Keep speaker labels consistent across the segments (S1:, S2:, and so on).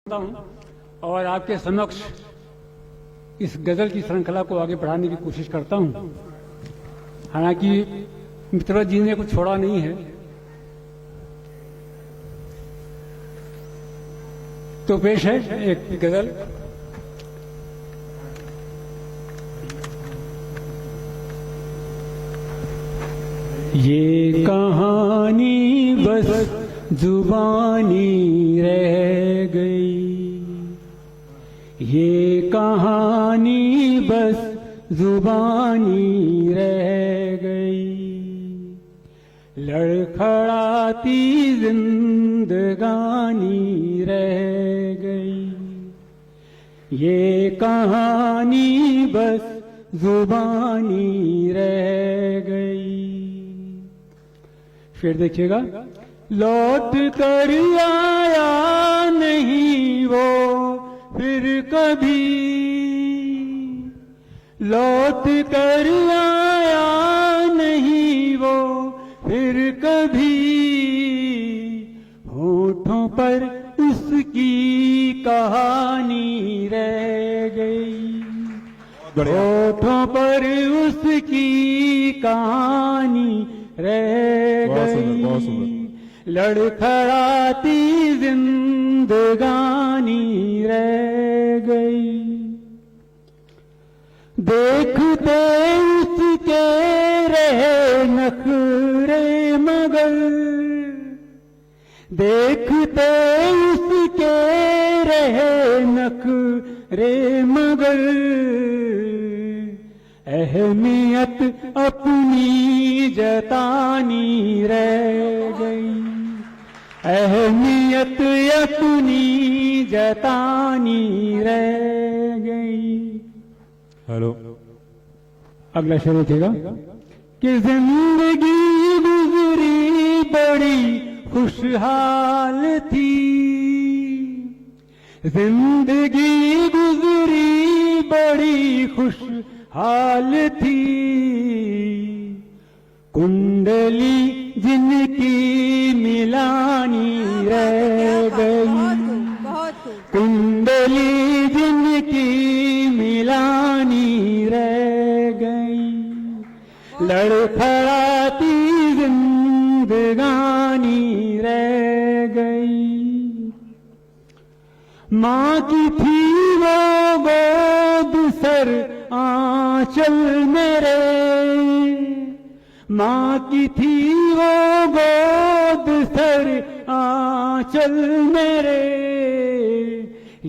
S1: हूं और आपके समक्ष इस गजल की श्रृंखला को आगे बढ़ाने की कोशिश करता हूं। हालांकि मित्रवत जी ने कुछ छोड़ा नहीं है, तो पेश है एक गजल। ये कहानी बस जुबानी रह गई, ये कहानी बस जुबानी रह गई, लड़खड़ाती जिंदगानी रह गई, ये कहानी बस जुबानी रह गई। फिर देखिएगा, लौट कर आया नहीं वो फिर कभी, लौट कर आया नहीं वो फिर कभी, होठों पर उसकी कहानी रह गई, होठों पर उसकी कहानी रह गई, लड़खड़ाती जिंदगानी रह गई। देखते उसके रहे नखरे मगर, देखते उसके रहे नखरे मगर, अहमियत अपनी जतानी रह गई, अहमियत अपनी जतानी रह गई।
S2: हेलो,
S1: अगला शेर उठेगा कि जिंदगी गुजरी बड़ी खुशहाल थी, जिंदगी गुजरी बड़ी खुशहाल थी, कुंडली जिनकी मिलानी रह गई, कुंडली जिनकी मिलानी रह गई, लड़खड़ाती जिंदगानी रह गई। माँ की थी वो गोद सर आंचल मेरे, माँ की थी वो गोद सर आंचल मेरे,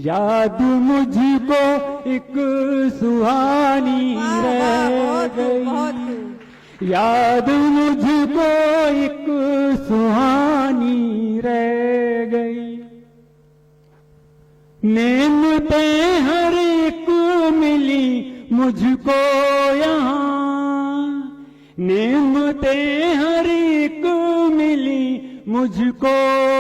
S1: याद मुझको एक सुहानी रह गई, याद मुझको एक सुहानी रह गई। नेमतें हर एक मिली मुझको यहाँ, नेमतें हर एक मिली मुझको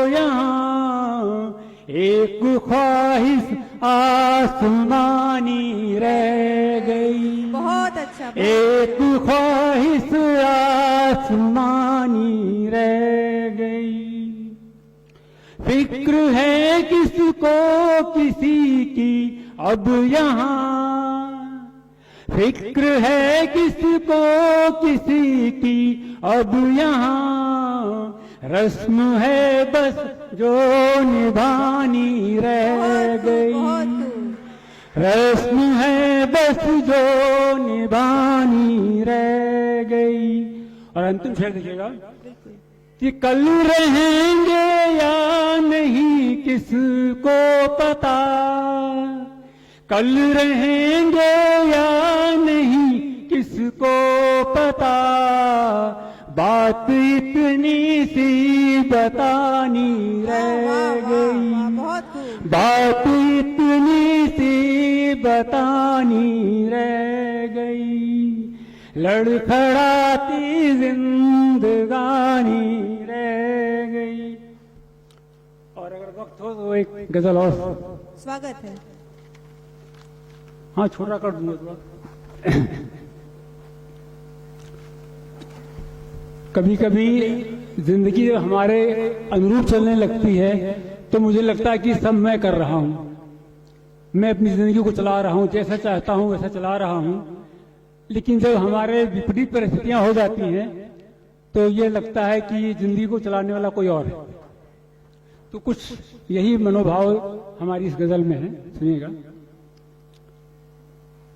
S1: यहाँ, एक ख्वाहिश आसमानी रह गई,
S3: बहुत अच्छा,
S1: एक ख्वाहिश आसमानी रह गई। फिक्र है किसको किसी की अब यहाँ, फिक्र है किसको किसी की अब यहाँ, रस्म है बस जो निभानी रह गई, रस्म है बस जो निभानी रह गई। और अंतिम शेर देखिएगा कि कल रहेंगे या नहीं किसको पता, कल रहेंगे या नहीं किसको पता, बात इतनी सी बतानी रह गई, बात इतनी सी बतानी रह गई, लड़खड़ाती जिंदगानी रह गई। और अगर वक्त हो तो एक गजल और
S3: स्वागत है।
S1: हाँ, छोटा कर दूंगा थोड़ा। कभी कभी जिंदगी हमारे अनुरूप चलने लगती है तो मुझे लगता है कि सब मैं कर रहा हूं। मैं अपनी जिंदगी को चला रहा हूं, जैसा चाहता हूं वैसा चला रहा हूं। लेकिन जब हमारे विपरीत परिस्थितियां हो जाती हैं तो ये लगता है कि जिंदगी को चलाने वाला कोई और है। तो कुछ यही मनोभाव हमारी इस गजल में है, सुनिएगा।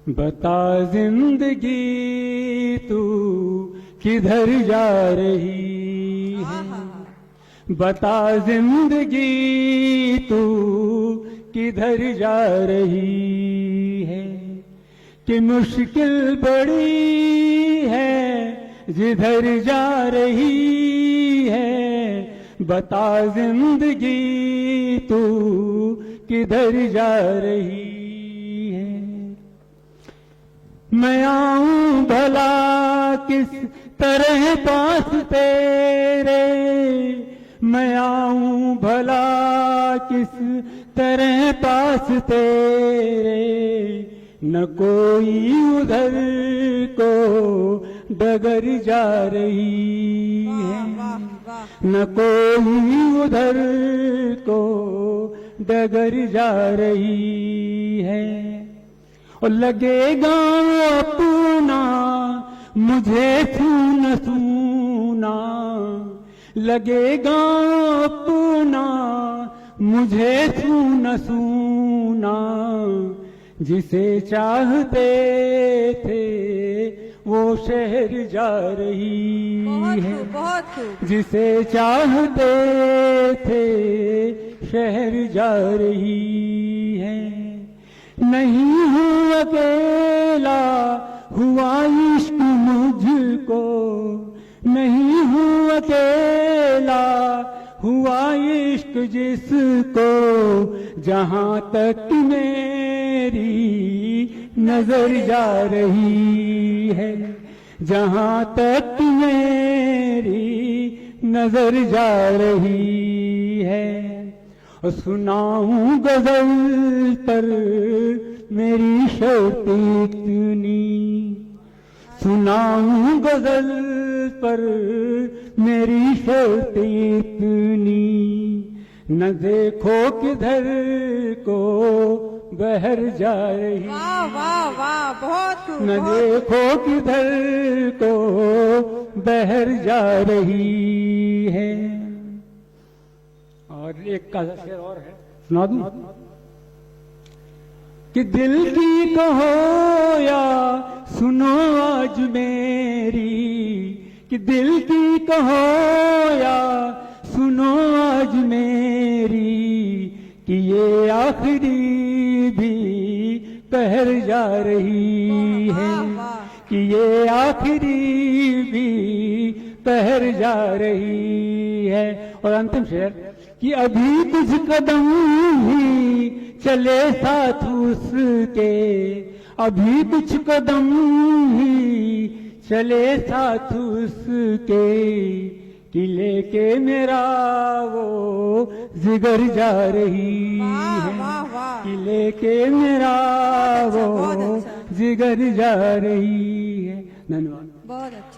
S1: बता जिंदगी तू किधर जा रही है, बता जिंदगी तू किधर जा रही है, कि मुश्किल बड़ी है जिधर जा रही है, बता जिंदगी तू किधर जा रही है। मैं आऊं भला किस तरह पास तेरे, मैं आऊं भला किस तरह पास तेरे, न कोई उधर को डगर जा रही है, न कोई उधर को डगर जा रही है। और लगेगा अपना मुझे सूना सूना, लगेगा अपना मुझे सूना सूना, जिसे चाहते थे वो शहर जा रही है,
S3: बहुत खूब।
S1: जिसे चाहते थे शहर जा रही है। नहीं हूँ अकेला हुआ इश्क मुझको, नहीं हूँ अकेला हुआ इश्क जिसको, जहाँ तक मेरी नजर जा रही है, जहाँ तक मेरी नजर जा रही है। और सुनाऊं गजल पर मेरी शौक़ इतनी, सुनाऊं गजल पर मेरी शौक़ इतनी, न देखो किधर को बहर जा रही,
S3: वाह वाह वाह, बहुत खूब।
S1: न देखो किधर को बहर जा रही है। और एक का शेर और है, सुना दूं? कि दिल की कहो या सुनो आज मेरी, कि दिल की कहो या सुनो आज मेरी, कि ये आखिरी भी पहर जा रही है, कि ये आखिरी भी पहर जा रही है। और अंतिम शेर, कि अभी कुछ कदम ही चले साथ उसके, अभी कुछ कदम ही चले साथ उसके, कि लेके मेरा वो जिगर जा रही है, कि लेके मेरा वो जिगर जा रही है। धन्यवाद।
S3: बहुत अच्छा।